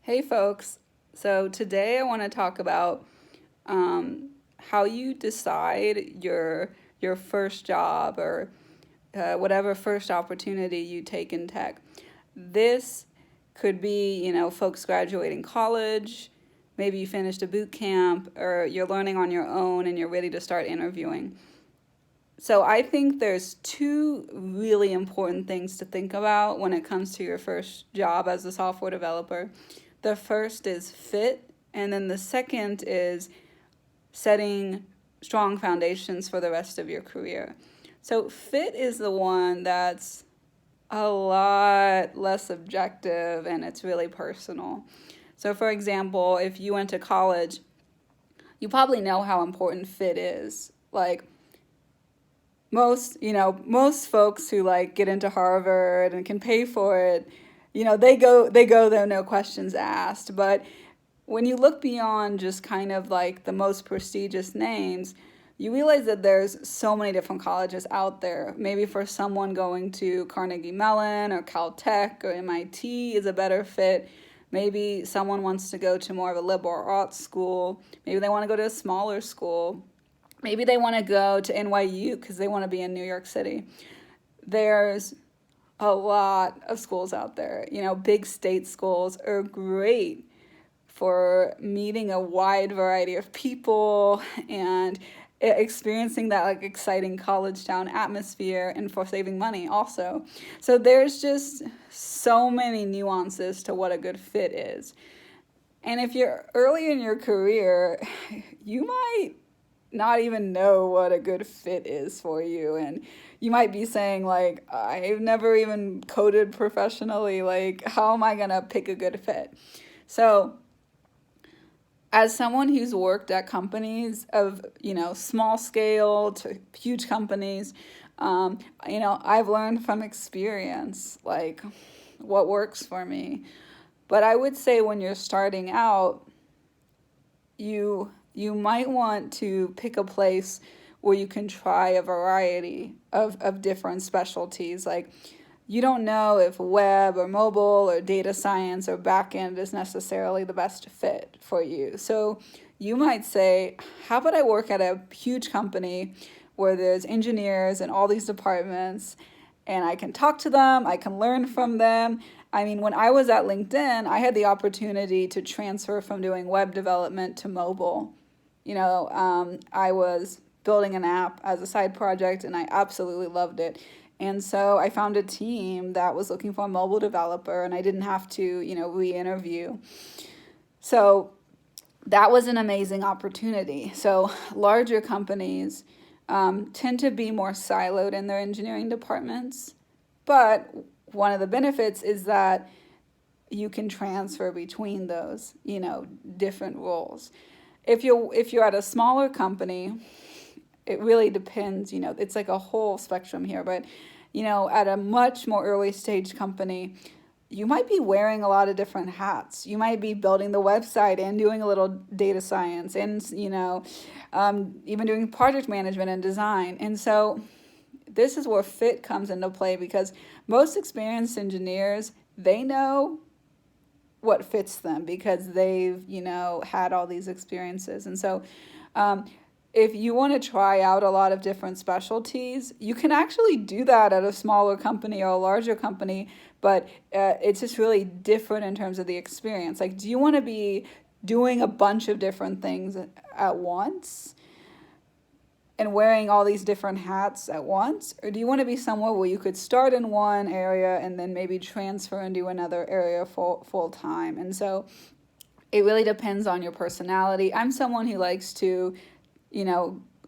Hey folks, so today I want to talk about how you decide your first job or whatever first opportunity you take in tech. This could be, folks graduating college, maybe you finished a boot camp, or you're learning on your own and you're ready to start interviewing. So I think there's two really important things to think about when it comes to your first job as a software developer. The first is fit, and then the second is setting strong foundations for the rest of your career. So fit is the one that's a lot less objective and it's really personal. So for example, if you went to college, you probably know how important fit is. Like most folks who like get into Harvard and can pay for it, they go there no questions asked. But when you look beyond just kind of like the most prestigious names, you realize that there's so many different colleges out there. Maybe for someone going to Carnegie Mellon or Caltech or MIT is a better fit. Maybe someone wants to go to more of a liberal arts school. Maybe they want to go to a smaller school. Maybe they want to go to NYU because they want to be in New York City. There's a lot of schools out there. Big state schools are great for meeting a wide variety of people and experiencing that like exciting college town atmosphere and for saving money also. So there's just so many nuances to what a good fit is. And if you're early in your career, you might not even know what a good fit is for you, and you might be saying like, I've never even coded professionally, like how am I going to pick a good fit? So as someone who's worked at companies of small scale to huge companies, I've learned from experience like what works for me. But I would say when you're starting out, you might want to pick a place where you can try a variety of different specialties. Like you don't know if web or mobile or data science or backend is necessarily the best fit for you. So you might say, how about I work at a huge company where there's engineers in all these departments and I can talk to them, I can learn from them. I mean, when I was at LinkedIn, I had the opportunity to transfer from doing web development to mobile. I was building an app as a side project and I absolutely loved it. And so I found a team that was looking for a mobile developer and I didn't have to, re-interview. So that was an amazing opportunity. So larger companies tend to be more siloed in their engineering departments. But one of the benefits is that you can transfer between those, different roles. If you're at a smaller company, it really depends, it's like a whole spectrum here, but at a much more early stage company, you might be wearing a lot of different hats. You might be building the website and doing a little data science and, even doing project management and design. And so this is where fit comes into play because most experienced engineers, they know what fits them because they've, had all these experiences. And so if you want to try out a lot of different specialties, you can actually do that at a smaller company or a larger company, but it's just really different in terms of the experience. Like, do you want to be doing a bunch of different things at once and wearing all these different hats at once? Or do you want to be somewhere where you could start in one area and then maybe transfer into another area full time? And so it really depends on your personality. I'm someone who likes to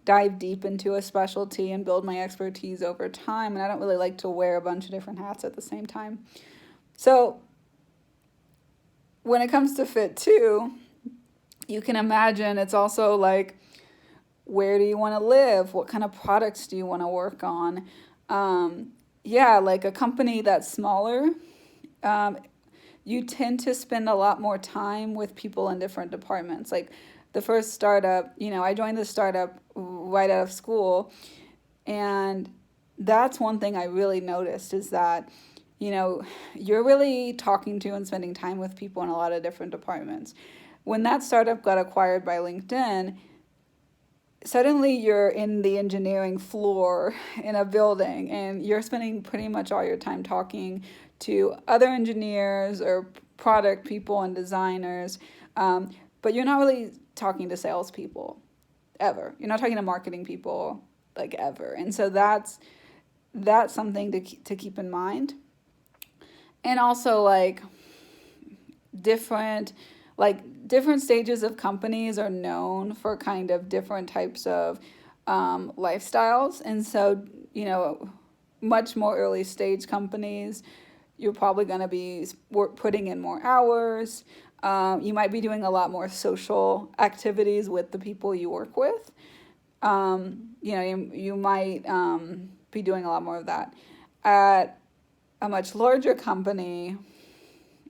dive deep into a specialty and build my expertise over time. And I don't really like to wear a bunch of different hats at the same time. So when it comes to fit too, you can imagine it's also like, where do you want to live? What kind of products do you want to work on? Like a company that's smaller, you tend to spend a lot more time with people in different departments. Like the first startup, I joined the startup right out of school. And that's one thing I really noticed is that you know, you're really talking to and spending time with people in a lot of different departments. When that startup got acquired by LinkedIn, suddenly you're in the engineering floor in a building and you're spending pretty much all your time talking to other engineers or product people and designers, but you're not really talking to salespeople ever. You're not talking to marketing people like ever, and so that's something to keep in mind. And also different different stages of companies are known for kind of different types of lifestyles, and so much more early stage companies, you're probably going to be putting in more hours. You might be doing a lot more social activities with the people you work with. You might be doing a lot more of that. At a much larger company,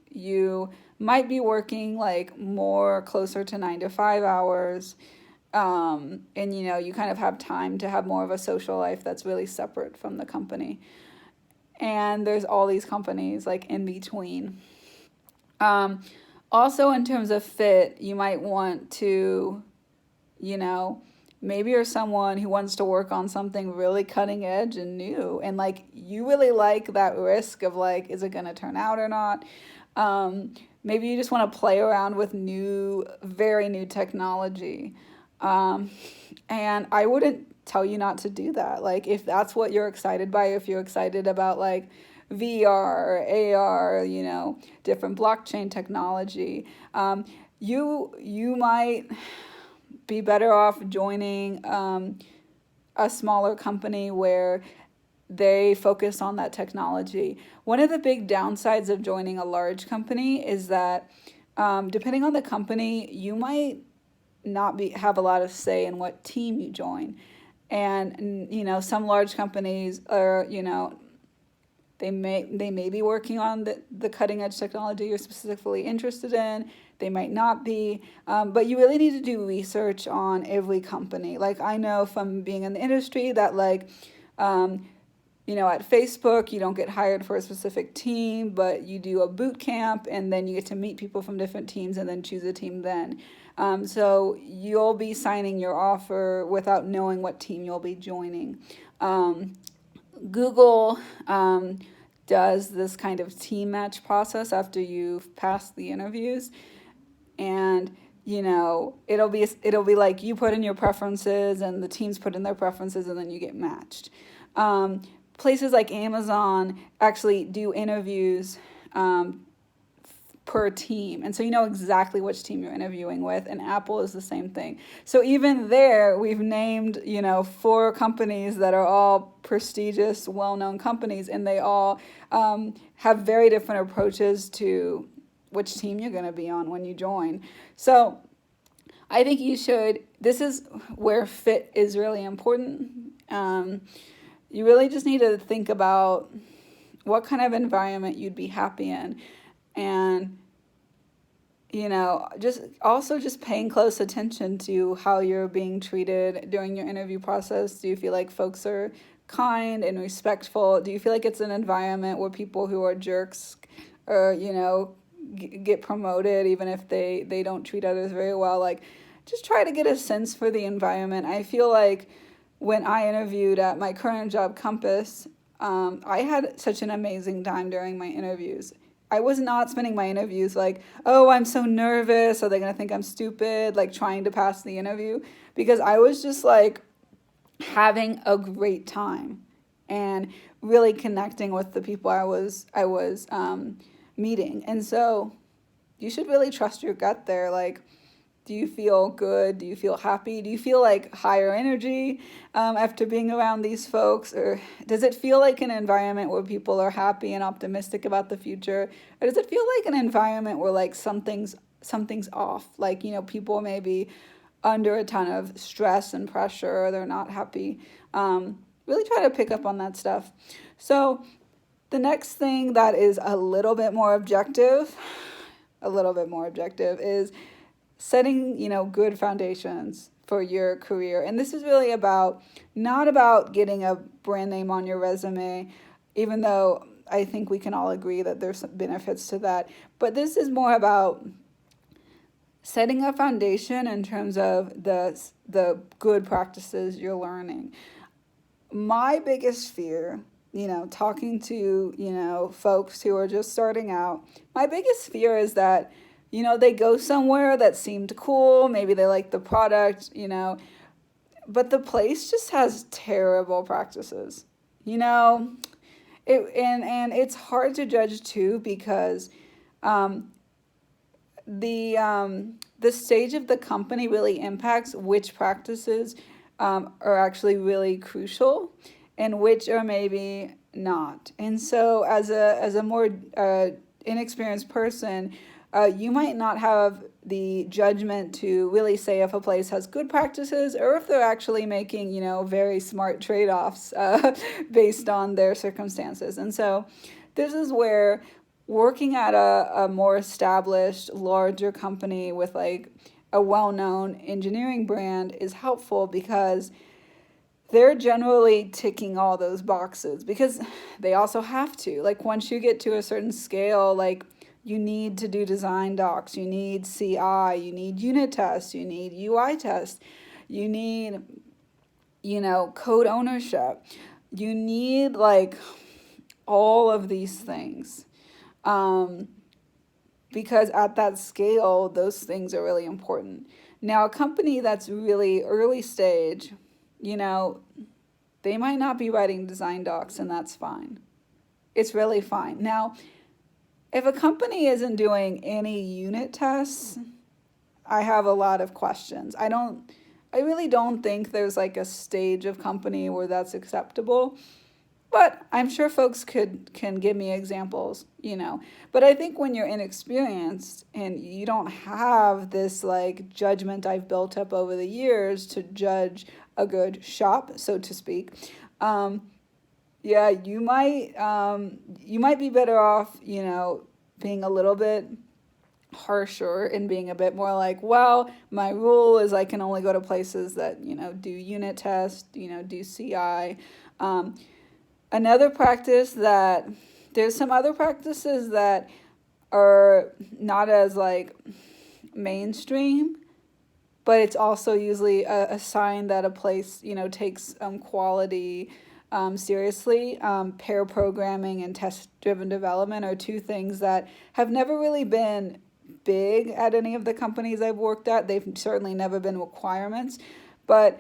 you might be working more closer to 9 to 5 hours. And you kind of have time to have more of a social life that's really separate from the company. And there's all these companies in between. Also, in terms of fit, you might want to, maybe you're someone who wants to work on something really cutting edge and new, and you really like that risk of is it going to turn out or not. Maybe you just want to play around with very new technology. And I wouldn't tell you not to do that. If that's what you're excited by, if you're excited about VR or AR, different blockchain technology, you might be better off joining a smaller company where they focus on that technology. One of the big downsides of joining a large company is that depending on the company, you might not have a lot of say in what team you join. And some large companies are they may be working on the cutting edge technology you're specifically interested in. They might not be, but you really need to do research on every company. I know from being in the industry that at Facebook, you don't get hired for a specific team, but you do a boot camp, and then you get to meet people from different teams and then choose a team then. So you'll be signing your offer without knowing what team you'll be joining. Google does this kind of team match process after you've passed the interviews, and it'll be like you put in your preferences and the teams put in their preferences, and then you get matched. Places like Amazon actually do interviews per team, and so you know exactly which team you're interviewing with, and Apple is the same thing. So even there, we've named 4 companies that are all prestigious, well-known companies, and they all have very different approaches to which team you're going to be on when you join. So I think this is where fit is really important. You really just need to think about what kind of environment you'd be happy in. And, just paying close attention to how you're being treated during your interview process. Do you feel like folks are kind and respectful? Do you feel like it's an environment where people who are jerks or, get promoted even if they don't treat others very well? Just try to get a sense for the environment. I feel like when I interviewed at my current job, Compass, I had such an amazing time during my interviews. I was not spending my interviews oh, I'm so nervous, are they going to think I'm stupid, trying to pass the interview, because I was just having a great time and really connecting with the people I was meeting. And so you should really trust your gut there. Do you feel good? Do you feel happy? Do you feel higher energy after being around these folks? Or does it feel like an environment where people are happy and optimistic about the future? Or does it feel like an environment where something's off? People may be under a ton of stress and pressure, or they're not happy. Really try to pick up on that stuff. So the next thing that is a little bit more objective is setting, good foundations for your career. And this is really not about getting a brand name on your resume, even though I think we can all agree that there's some benefits to that. But this is more about setting a foundation in terms of the good practices you're learning. My biggest fear, talking to, folks who are just starting out, my biggest fear is that, they go somewhere that seemed cool, maybe they like the product, but the place just has terrible practices. You know, and it's hard to judge too because um, the stage of the company really impacts which practices are actually really crucial and which are maybe not. And so, as a more inexperienced person, you might not have the judgment to really say if a place has good practices or if they're actually making, very smart trade-offs based on their circumstances. And so this is where working at a more established, larger company with like a well-known engineering brand is helpful because they're generally ticking all those boxes because they also have to. Like once you get to a certain scale, like you need to do design docs, you need CI, you need unit tests, you need UI tests, you need, code ownership. You need like all of these things. Um, because at that scale, those things are really important. Now, a company that's really early stage, you know, they might not be writing design docs, and that's fine. It's really fine. Now, if a company isn't doing any unit tests, I have a lot of questions. I really don't think there's like a stage of company where that's acceptable. But I'm sure folks can give me examples. But I think when you're inexperienced and you don't have this like judgment I've built up over the years to judge a good shop, so to speak, yeah, you might be better off, being a little bit harsher and being a bit more like, well, my rule is I can only go to places that, do unit tests, do CI. Um, Another practice that there's some other practices that are not as like mainstream, but it's also usually a sign that a place, takes quality seriously. Pair programming and test-driven development are two things that have never really been big at any of the companies I've worked at. They've certainly never been requirements, but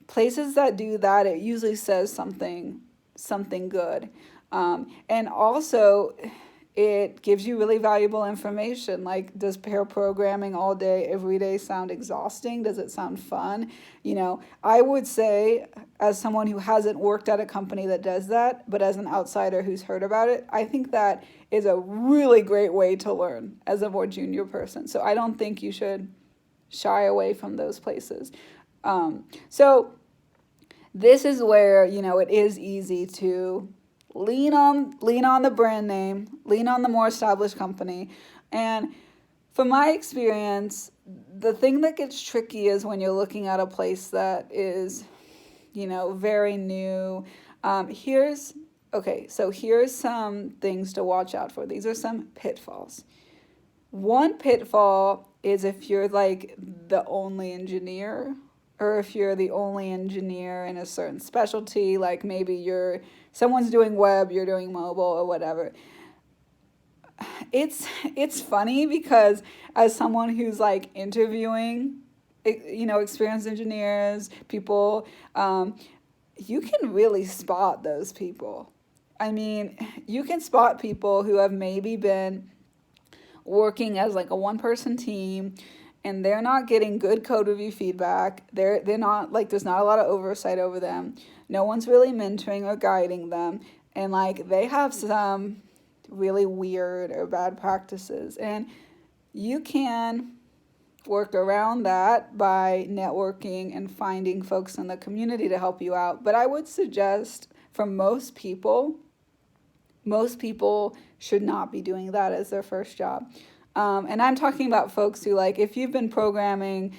places that do that, it usually says something good. And also, it gives you really valuable information. Like, does pair programming all day, every day sound exhausting? Does it sound fun? I would say, as someone who hasn't worked at a company that does that, but as an outsider who's heard about it, I think that is a really great way to learn as a more junior person. So I don't think you should shy away from those places. So this is where, it is easy to lean on the brand name, lean on the more established company. And from my experience, the thing that gets tricky is when you're looking at a place that is, very new. Here's some things to watch out for. These are some pitfalls. One pitfall is if you're like the only engineer, or if you're the only engineer in a certain specialty, like maybe someone's doing web, you're doing mobile or whatever. It's funny because as someone who's like interviewing, experienced engineers, people, you can really spot those people. I mean, you can spot people who have maybe been working as like a one-person team, and they're not getting good code review feedback. They're not like, there's not a lot of oversight over them. No one's really mentoring or guiding them, and like they have some really weird or bad practices. And you can work around that by networking and finding folks in the community to help you out. But I would suggest for most people should not be doing that as their first job. And I'm talking about folks who, like, if you've been programming,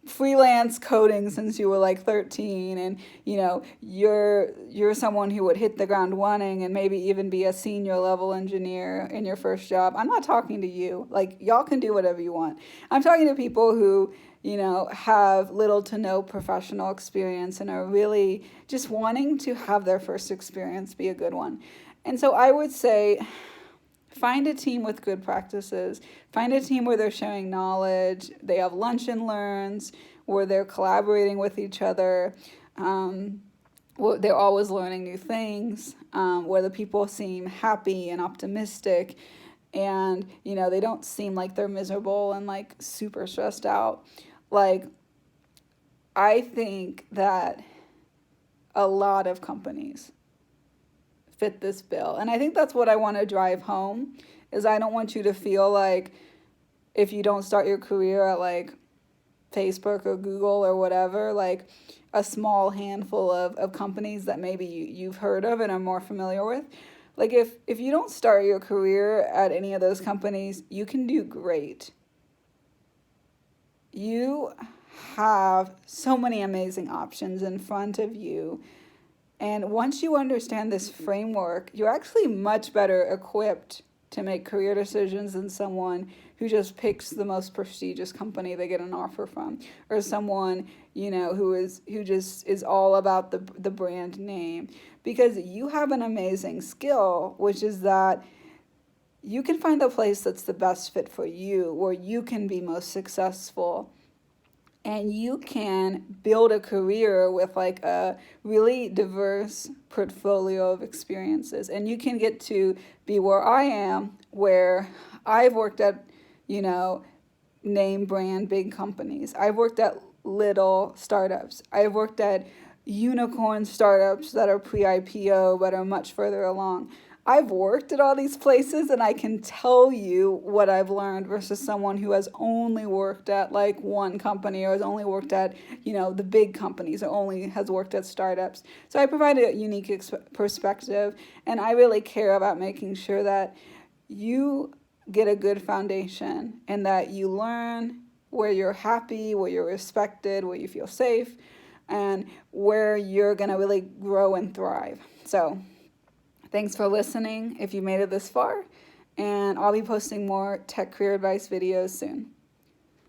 freelance coding since you were like 13, and you're someone who would hit the ground running and maybe even be a senior level engineer in your first job. I'm not talking to you. Like, y'all can do whatever you want. I'm talking to people who have little to no professional experience and are really just wanting to have their first experience be a good one. And so I would say, find a team with good practices. Find a team where they're sharing knowledge. They have lunch and learns, where they're collaborating with each other. Where they're always learning new things. Where the people seem happy and optimistic, and they don't seem like they're miserable and like super stressed out. Like, I think that a lot of companies fit this bill. And I think that's what I want to drive home, is I don't want you to feel like if you don't start your career at like Facebook or Google or whatever, like a small handful of companies that maybe you've heard of and are more familiar with. Like, if you don't start your career at any of those companies, you can do great. You have so many amazing options in front of you. And once you understand this framework, you're actually much better equipped to make career decisions than someone who just picks the most prestigious company they get an offer from, or someone who just is all about the brand name. Because you have an amazing skill, which is that you can find the place that's the best fit for you, where you can be most successful. And you can build a career with like a really diverse portfolio of experiences. And you can get to be where I am, where I've worked at, name brand big companies. I've worked at little startups. I've worked at unicorn startups that are pre-IPO but are much further along. I've worked at all these places, and I can tell you what I've learned versus someone who has only worked at like one company, or has only worked at, the big companies, or only has worked at startups. So I provide a unique perspective, and I really care about making sure that you get a good foundation and that you learn where you're happy, where you're respected, where you feel safe, and where you're going to really grow and thrive. So thanks for listening if you made it this far, and I'll be posting more tech career advice videos soon.